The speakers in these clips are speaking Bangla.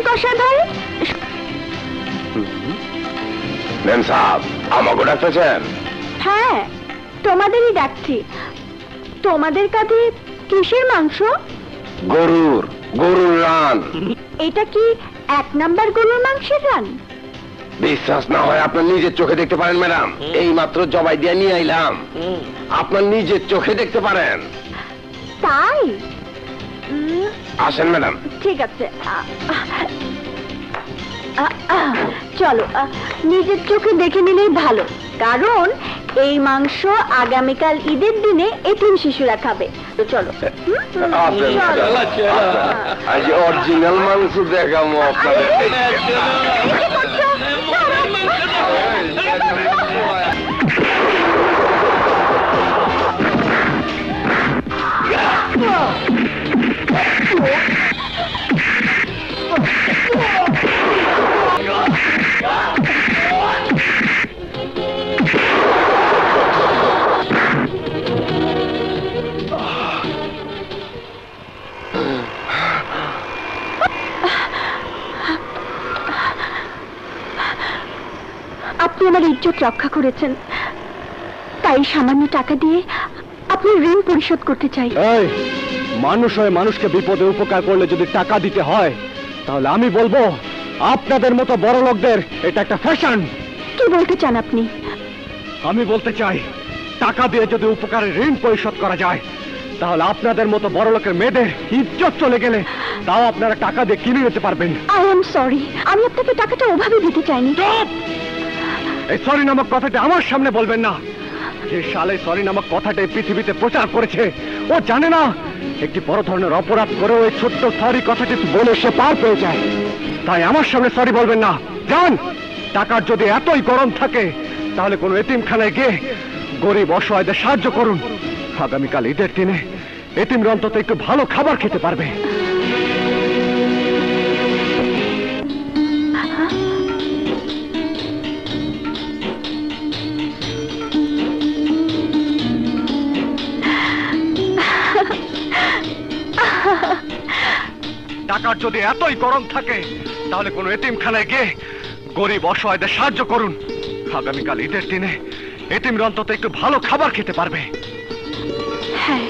কষায় ভাই। ম্যাম সাহেব, আমাকে ডাকতেছেন? হ্যাঁ, তোমাদেরই ডাকছি। তোমাদের কাছে কিসের মাংস? গরুর রান। এটা কি 1 নাম্বার গরুর মাংসের রান? বিশ্বাস না হয় আপনার নিজের চোখে দেখতে পারেন ম্যাডাম। এই মাত্র জবাই দিয়ে নিয়ে আইলাম, আপনার নিজের চোখে দেখতে পারেন। তাই? আসেন ম্যাডাম। ঠিক আছে, চলো নিজের চোখে দেখে নিলেই ভালো, কারণ এই মাংস আগামীকাল ঈদের দিনে এতিম শিশুরা খাবে। তো চলো। আজ অরিজিনাল মাংস দেখাবো আপনাদের। আপনি আমার ইজ্জত রক্ষা করেছেন, তাই সামান্য টাকা দিয়ে আপনি ঋণ পরিশোধ করতে চাই। মানুষ হয়ে মানুষকে বিপদে উপকার করলে যদি টাকা দিতে হয়, তাহলে আমি বলবো আপনাদের মতো বড় লোকদের এটা একটা ফ্যাশন। কি বলতে চান আপনি? আমি বলতে চাই, টাকা দিয়ে যদি উপকারের ঋণ পরিশোধ করা যায়, তাহলে আপনাদের মতো বড় লোকের মেয়েদের ইজ্জত চলে গেলে তাও আপনারা টাকা দিয়ে কিনে নিতে পারবেন। আই এম সরি, আমি আপনাকে টাকাটা ওভাবে দিতে চাইনি। এই সরি নামক কথাটা আমার সামনে বলবেন না। যে শালে সরি নামক কথাটা পৃথিবীতে প্রচার করেছে, ও জানে না একটি বড় ধরনের অপরাধ করে ওই ছোট্ট সরি কথাটি বলে সে পার পেয়ে যায়। তাই আমার সামনে সরি বলবেন না। জান, টাকার যদি এতই গরম থাকে, তাহলে কোনো এতিমখানায় গিয়ে গরিব অসহায়দের সাহায্য করুন। আগামীকাল ঈদের দিনে এতিমরা অন্তত একটু ভালো খাবার খেতে পারবে। টাকার যদি এতই গরম থাকে, তাহলে কোনো এতিমখানায় গিয়ে গরিব অসহায়দের সাহায্য করুন। আগামীকাল ঈদের দিনে এতিমরা অন্তত একটু ভালো খাবার খেতে পারবে। হ্যাঁ,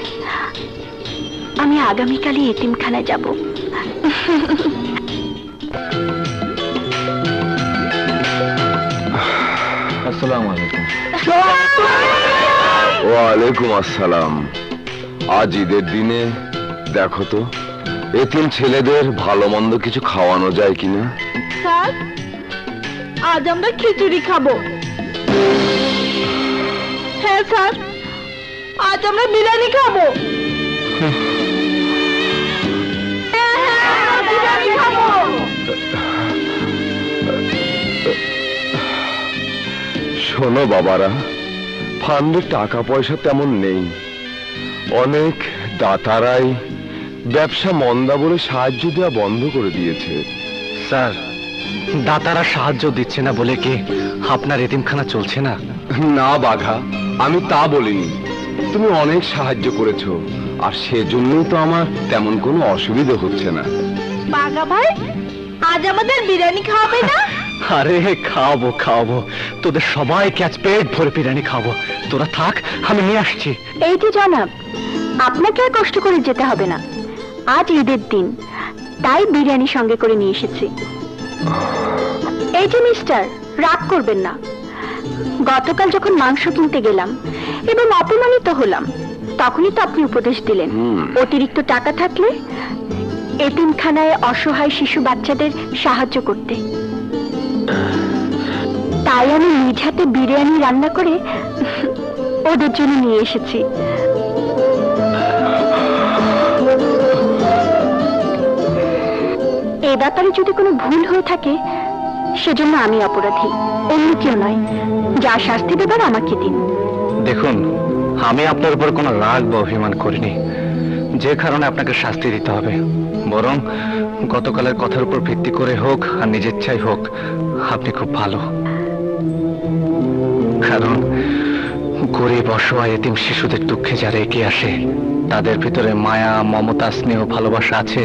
আমি আগামীকালই এতিমখানায় যাব। আসসালামু আলাইকুম। ওয়ালাইকুম আসসালাম। আজ ঈদের দিনে দেখো তো এতিম ছেলেদের ভালো মন্দ কিছু খাওয়ানো যায় কিনা। স্যার, আজ আমরা খিচুড়ি খাবো। হ্যাঁ স্যার, আজ আমরা বিরিয়ানি খাবো। বিরিয়ানি খাবো। শোনো বাবারা, ফান্ডে টাকা পয়সা তেমন নেই। অনেক দাতারাই ব্যবসা মন্দা বলে সাহায্য দেওয়া বন্ধ করে দিয়েছে। স্যার, দাতারা সাহায্য দিচ্ছে না বলে কি আপনার এতিমখানা চলছে না? না বাঘা, আমি তা বলিনি। তুমি অনেক সাহায্য করেছো, আর সেজন্যই তো আমার তেমন কোনো অসুবিধা হচ্ছে না। বাঘা ভাই, আজ আমাদের বিরিয়ানি খাওয়াবে না? আরে খাওয়াবো খাওয়াবো, তোদের সবাইকে আজ পেট ভরে বিরিয়ানি খাওয়াবো। তোরা থাক, আমি নিয়ে আসছি। এই যে জনাব, আপনাকে আর কষ্ট করে যেতে হবে না। আজ ঈদের দিন, তাই বিরিয়ানি সঙ্গে করে নিয়ে এসেছি। এই যে মিস্টার, রাগ করবেন না। গতকাল যখন মাংস কিনতে গেলাম এবং অপমানিত হলাম, তখনই তো আপনি উপদেশ দিলেন অতিরিক্ত টাকা থাকলে এতিমখানায় অসহায় শিশু বাচ্চাদের সাহায্য করতে। তাই আমি নিজ হাতে বিরিয়ানি রান্না করে ওদের জন্য নিয়ে এসেছি। এ ব্যাপারে যদি কোনো ভুল হয়ে থাকে, সেজন্য আমি অপরাধী, অন্য কেউ নয়। যা শাস্তি দেবার আমাকে দিন। দেখুন, আমি আপনার উপর কোনো রাগ বা অভিমান করিনি যে কারণে আপনাকে শাস্তি দিতে হবে। বরং গতকালের কথার উপর ভিত্তি করে হোক আর নিজের ইচ্ছাই হোক, আপনি খুব ভালো। কারণ গরিব অসহায় এতিম শিশুদের দুঃখে যারা এগিয়ে আসে, তাদের ভিতরে মায়া, মমতা, স্নেহ, ভালোবাসা আছে,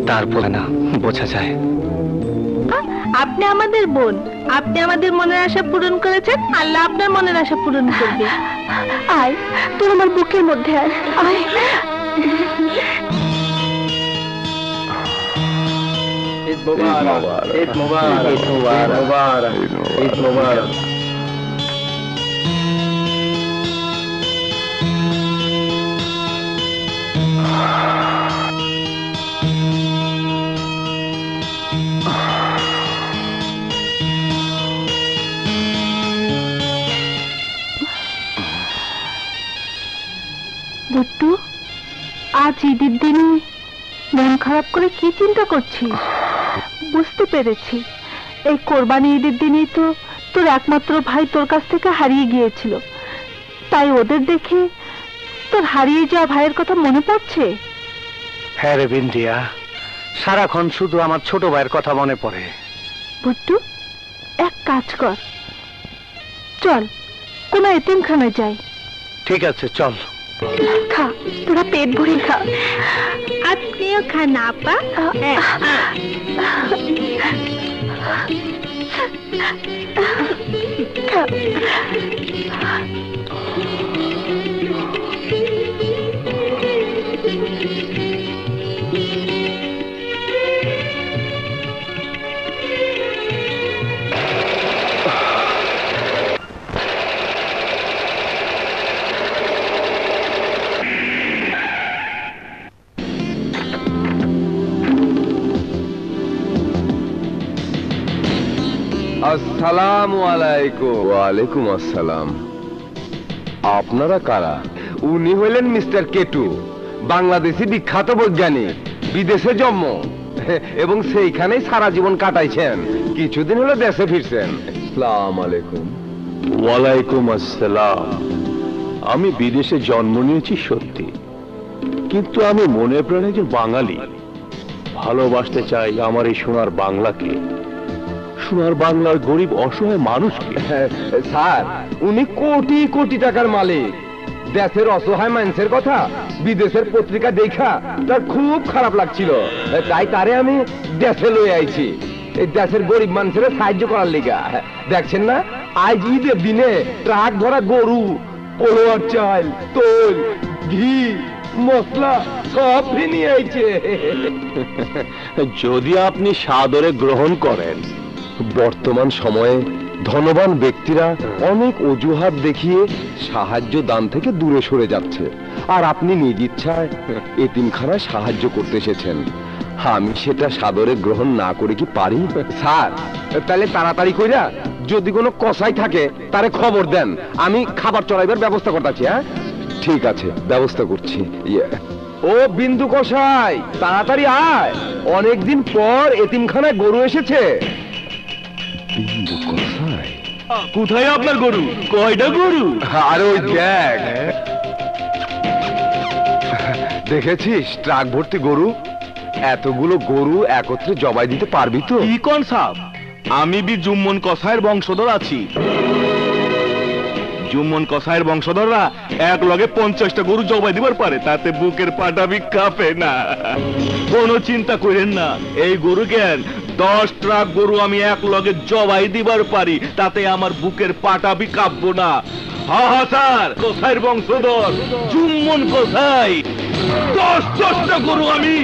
তারপরে না বোঝা যায়। আপনি আমাদের বোন, আপনি আমাদের মনের আশা পূরণ করেছেন, আল্লাহ আপনার মনের আশা পূরণ করবে। আয়, তোর আমার বুকের মধ্যে আয়, আয়। ঈদ মোবারক, ঈদ মোবারক, ঈদ মোবারক, ঈদ মোবারক। বুট্টু, আজ ঈদের দিনে মন খারাপ করে কি চিন্তা করছিস? বুঝতে পেরেছি, এই কোরবানি ঈদের দিনেই তো তোর একমাত্র ভাই তোর কাছ থেকে হারিয়ে গিয়েছিল, তাই ওদের দেখে তোর হারিয়ে যাওয়া ভাইয়ের কথা মনে পড়ছে। হ্যাঁ রে বিন্দিয়া, সারাক্ষণ শুধু আমার ছোট ভাইয়ের কথা মনে পড়ে। বুট্টু, এক কাজ কর, চল কোনো এতিমখানায় যাই। ঠিক আছে, চল। খা, তোরা পেট ভরে খা। আপনিও খান আপা। খা। আসসালামু আলাইকুম। ওয়ালাইকুম আসসালাম। আপনারা কারা? উনি হইলেন মিস্টার কেটু, বাংলাদেশি বিখ্যাত বৈজ্ঞানিক, বিদেশে জন্ম এবং সেইখানেই সারা জীবন কাটাইছেন, কিছুদিন হলো দেশে ফিরছেন। আসসালামু আলাইকুম। ওয়ালাইকুম আসসালাম। আমি বিদেশে জন্ম নিয়েছি সত্যি, কিন্তু আমি মনে প্রাণে একজন বাঙালি। ভালোবাসতে চাই আমার এই সোনার বাংলাকে, সোনার বাংলার গরিব অসহায় মানুষকে। স্যার, উনি কোটি কোটি টাকার মালিক। দেশের অসহায় মানুষের কথা বিদেশের পত্রিকা দেখা তার খুব খারাপ লাগছিল, তাই তারে আমি দেশে লই আইছি এই দেশের গরিব মানুষের সাহায্য করার লিগা। দেখছেন না, আজ ঈদের দিনে ট্রাক ভরা গরু, পোলোয়ার চাল, তোল, ঘি, মশলা সব নিয়ে আইছে। যদি আপনি সাদরে গ্রহণ করেন। বর্তমান সময়ে ধনবান ব্যক্তিরা অনেক অজুহাত দেখিয়ে সাহায্য দান থেকে দূরে সরে যাচ্ছে, আর আপনি নিজ ইচ্ছায় এতিমখানায় সাহায্য করতে এসেছেন। আমি সেটা সাদরে গ্রহণ না করে কি পারি? স্যার, তাহলে তাড়াতাড়ি কইরা যদি কোনো কসাই থাকে তারে খবর দেন, আমি খাবার চড়াইবার ব্যবস্থা করতেছি। হ্যাঁ, ঠিক আছে, ব্যবস্থা করছি। ও বিন্দু কসাই, তাড়াতাড়ি আয়, অনেকদিন পর এতিমখানায় গরু এসেছে। বিন্দু কসাই? কোথায় আপনার গরু? কয়টা গরু? আরে ওই দেখ, দেখেছিস ট্রাক ভর্তি গরু? এতগুলো গরু একত্রে জবাই দিতে পারবি তো? কি কোন সাব? আমি বি জুম্মন কসাইয়ের বংশধর আছি। জুম্মন কসাইয়ের বংশধররা এক লগে 50টা গরু জবাই দিবার পারে, তাতে বুকের পাটা বি কাঁপে না। কোনো চিন্তা করেন না, এই গরু জ্ঞান 10 ট্রাক গরু আমি এক লগে জবাই দিবার পারি, তাতে আমার বুকের পাটা বি কাঁপবো না। হা হা স্যার, কসাইয়ের বংশধর জুম্মন কসাই 10টা গরু আমি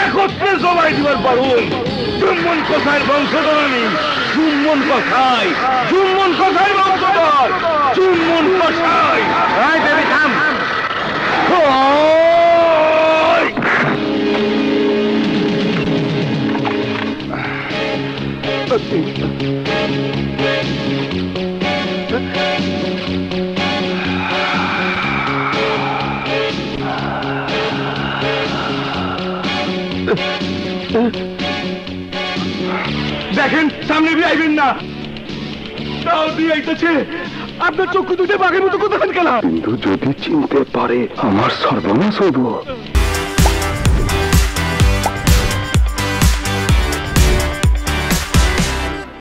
একত্রে জবাই দিবার পারুন। জুম্মন কসাইয়ের বংশধর আমি, জুম্মন কসাই, জুম্মন কসাইয়ের বংশধর, জুম্মন কসাই। এই দেবী থাম। ওই! দেখেন, সামনে দিয়ে আইবেন না। তাও দিয়ে আইতেছে, আপনার চক্ষু দুটো বাঘের মতো কোথায় গেল? কিন্তু যদি চিনতে পারে আমার সর্বনাশ হইব।